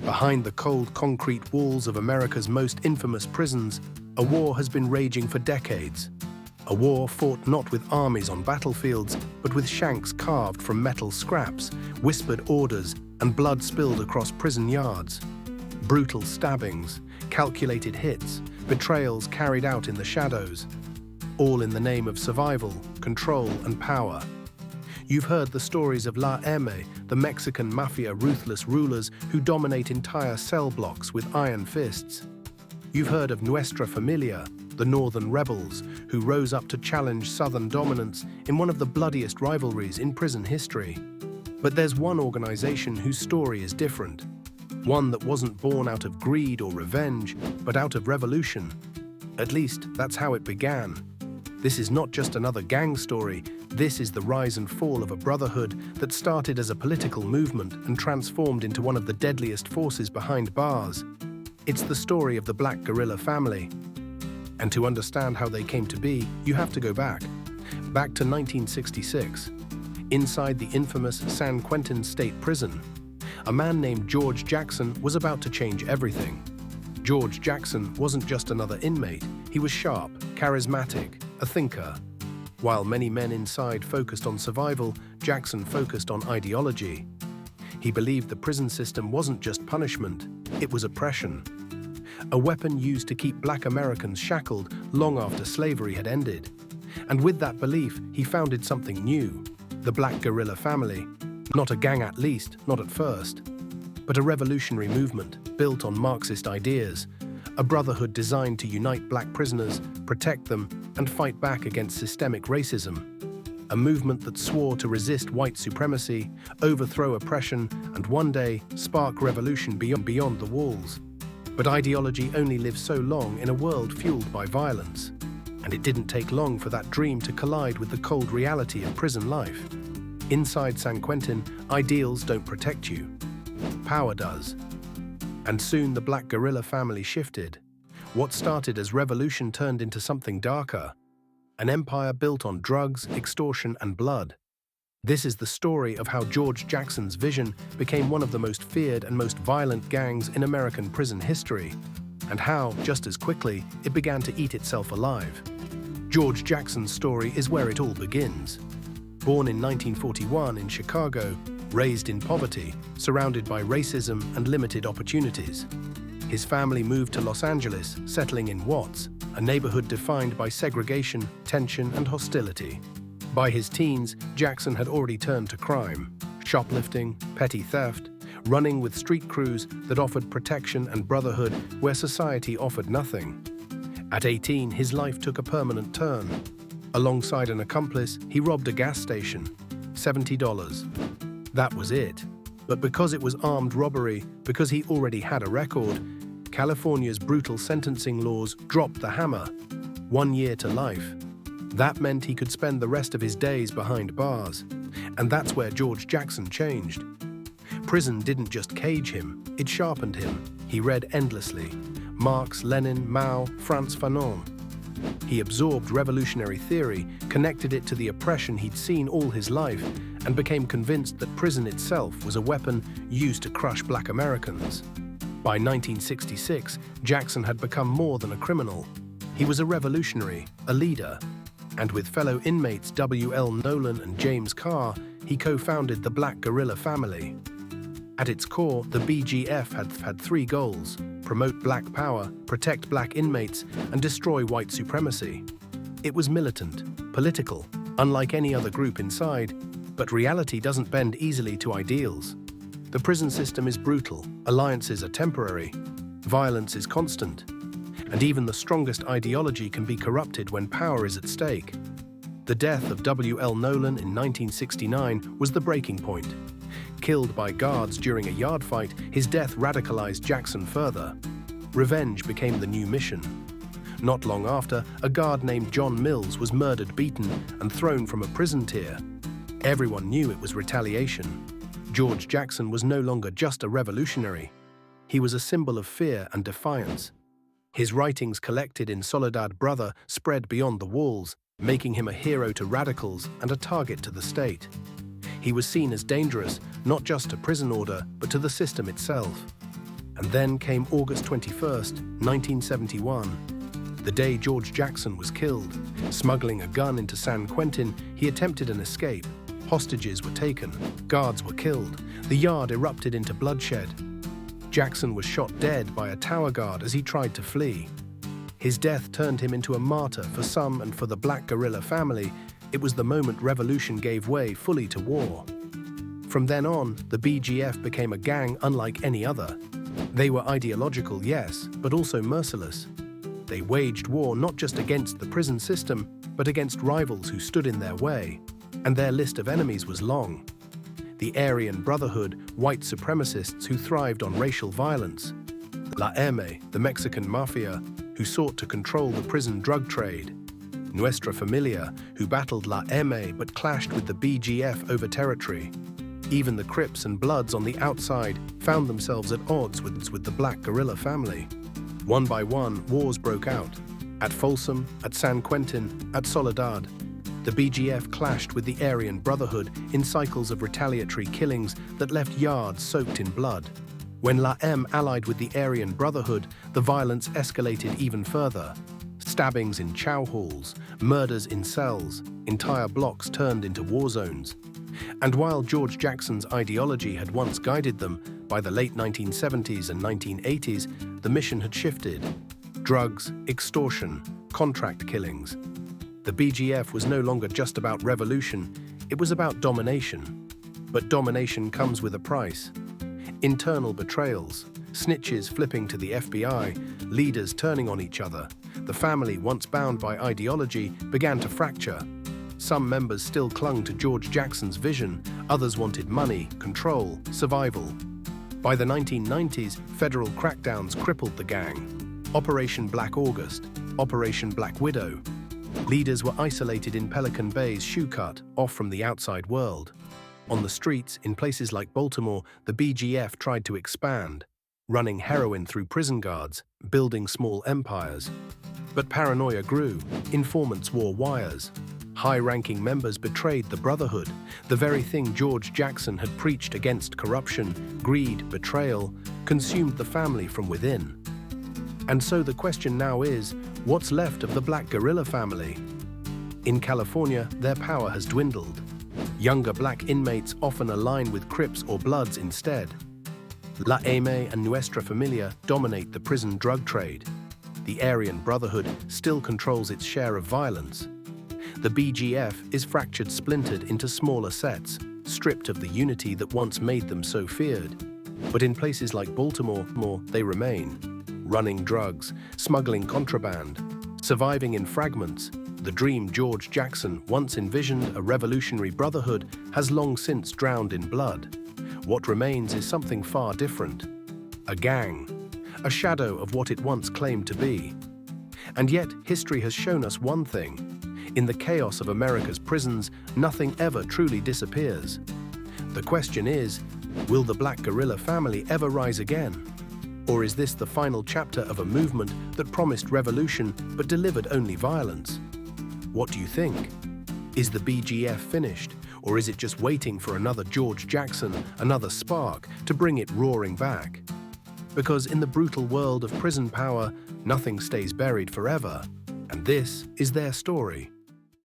Behind the cold concrete walls of America's most infamous prisons, a war has been raging for decades. A war fought not with armies on battlefields, but with shanks carved from metal scraps, whispered orders, and blood spilled across prison yards. Brutal stabbings, calculated hits, betrayals carried out in the shadows, all in the name of survival, control, and power. You've heard the stories of La M, the Mexican mafia ruthless rulers who dominate entire cell blocks with iron fists. You've heard of Nuestra Familia, the northern rebels who rose up to challenge southern dominance in one of the bloodiest rivalries in prison history. But there's one organization whose story is different. One that wasn't born out of greed or revenge, but out of revolution. At least, that's how it began. This is not just another gang story. This is the rise and fall of a brotherhood that started as a political movement and transformed into one of the deadliest forces behind bars. It's the story of the Black Guerilla Family. And to understand how they came to be, you have to go back to 1966. Inside the infamous San Quentin State Prison, a man named George Jackson was about to change everything. George Jackson wasn't just another inmate. He was sharp, charismatic, a thinker. While many men inside focused on survival, Jackson focused on ideology. He believed the prison system wasn't just punishment, it was oppression. A weapon used to keep Black Americans shackled long after slavery had ended. And with that belief, he founded something new, the Black Guerilla Family. Not a gang, at least, not at first, but a revolutionary movement built on Marxist ideas, a brotherhood designed to unite Black prisoners, protect them, and fight back against systemic racism. A movement that swore to resist white supremacy, overthrow oppression, and one day spark revolution beyond the walls. But ideology only lives so long in a world fueled by violence. And it didn't take long for that dream to collide with the cold reality of prison life. Inside San Quentin, ideals don't protect you. Power does. And soon the Black Guerilla Family shifted. What started as revolution turned into something darker. An empire built on drugs, extortion, and blood. This is the story of how George Jackson's vision became one of the most feared and most violent gangs in American prison history, and how, just as quickly, it began to eat itself alive. George Jackson's story is where it all begins. Born in 1941 in Chicago, raised in poverty, surrounded by racism and limited opportunities. His family moved to Los Angeles, settling in Watts, a neighborhood defined by segregation, tension, and hostility. By his teens, Jackson had already turned to crime, shoplifting, petty theft, running with street crews that offered protection and brotherhood where society offered nothing. At 18, his life took a permanent turn. Alongside an accomplice, he robbed a gas station. $70. That was it. But because it was armed robbery, because he already had a record, California's brutal sentencing laws dropped the hammer. 1 year to life. That meant he could spend the rest of his days behind bars. And that's where George Jackson changed. Prison didn't just cage him, it sharpened him. He read endlessly. Marx, Lenin, Mao, Frantz Fanon. He absorbed revolutionary theory, connected it to the oppression he'd seen all his life, and became convinced that prison itself was a weapon used to crush Black Americans. By 1966, Jackson had become more than a criminal. He was a revolutionary, a leader. And with fellow inmates W.L. Nolan and James Carr, he co-founded the Black Guerilla Family. At its core, the BGF had three goals: promote Black power, protect Black inmates, and destroy white supremacy. It was militant, political, unlike any other group inside, but reality doesn't bend easily to ideals. The prison system is brutal, alliances are temporary, violence is constant, and even the strongest ideology can be corrupted when power is at stake. The death of W.L. Nolan in 1969 was the breaking point. Killed by guards during a yard fight, his death radicalized Jackson further. Revenge became the new mission. Not long after, a guard named John Mills was murdered, beaten, and thrown from a prison tier. Everyone knew it was retaliation. George Jackson was no longer just a revolutionary. He was a symbol of fear and defiance. His writings, collected in Soledad Brother, spread beyond the walls, making him a hero to radicals and a target to the state. He was seen as dangerous, not just to prison order, but to the system itself. And then came August 21st, 1971, the day George Jackson was killed. Smuggling a gun into San Quentin, he attempted an escape. Hostages were taken, guards were killed, the yard erupted into bloodshed. Jackson was shot dead by a tower guard as he tried to flee. His death turned him into a martyr for some, and for the Black Guerilla family, it was the moment revolution gave way fully to war. From then on, the BGF became a gang unlike any other. They were ideological, yes, but also merciless. They waged war not just against the prison system, but against rivals who stood in their way. And their list of enemies was long. The Aryan Brotherhood, white supremacists who thrived on racial violence. La M, the Mexican mafia, who sought to control the prison drug trade. Nuestra Familia, who battled La M but clashed with the BGF over territory. Even the Crips and Bloods on the outside found themselves at odds with the Black Guerilla family. One by one, wars broke out. At Folsom, at San Quentin, at Soledad. The BGF clashed with the Aryan Brotherhood in cycles of retaliatory killings that left yards soaked in blood. When La M allied with the Aryan Brotherhood, the violence escalated even further. Stabbings in chow halls, murders in cells, entire blocks turned into war zones. And while George Jackson's ideology had once guided them, by the late 1970s and 1980s, the mission had shifted. Drugs, extortion, contract killings. The BGF was no longer just about revolution, it was about domination. But domination comes with a price. Internal betrayals, snitches flipping to the FBI, leaders turning on each other. The family, once bound by ideology, began to fracture. Some members still clung to George Jackson's vision, others wanted money, control, survival. By the 1990s, federal crackdowns crippled the gang. Operation Black August, Operation Black Widow. Leaders were isolated in Pelican Bay's shoe cut, off from the outside world. On the streets, in places like Baltimore, the BGF tried to expand, running heroin through prison guards, building small empires. But paranoia grew, informants wore wires. High-ranking members betrayed the Brotherhood, the very thing George Jackson had preached against. Corruption, greed, betrayal, consumed the family from within. And so the question now is, what's left of the Black Guerilla family? In California, their power has dwindled. Younger black inmates often align with Crips or Bloods instead. La M and Nuestra Familia dominate the prison drug trade. The Aryan Brotherhood still controls its share of violence. The BGF is fractured, splintered into smaller sets, stripped of the unity that once made them so feared. But in places like Baltimore, they remain. Running drugs, smuggling contraband, surviving in fragments. The dream George Jackson once envisioned, a revolutionary brotherhood, has long since drowned in blood. What remains is something far different. A gang, a shadow of what it once claimed to be. And yet, history has shown us one thing. In the chaos of America's prisons, nothing ever truly disappears. The question is, will the Black Guerilla family ever rise again? Or is this the final chapter of a movement that promised revolution but delivered only violence? What do you think? Is the BGF finished, or is it just waiting for another George Jackson, another spark, to bring it roaring back? Because in the brutal world of prison power, nothing stays buried forever, and this is their story.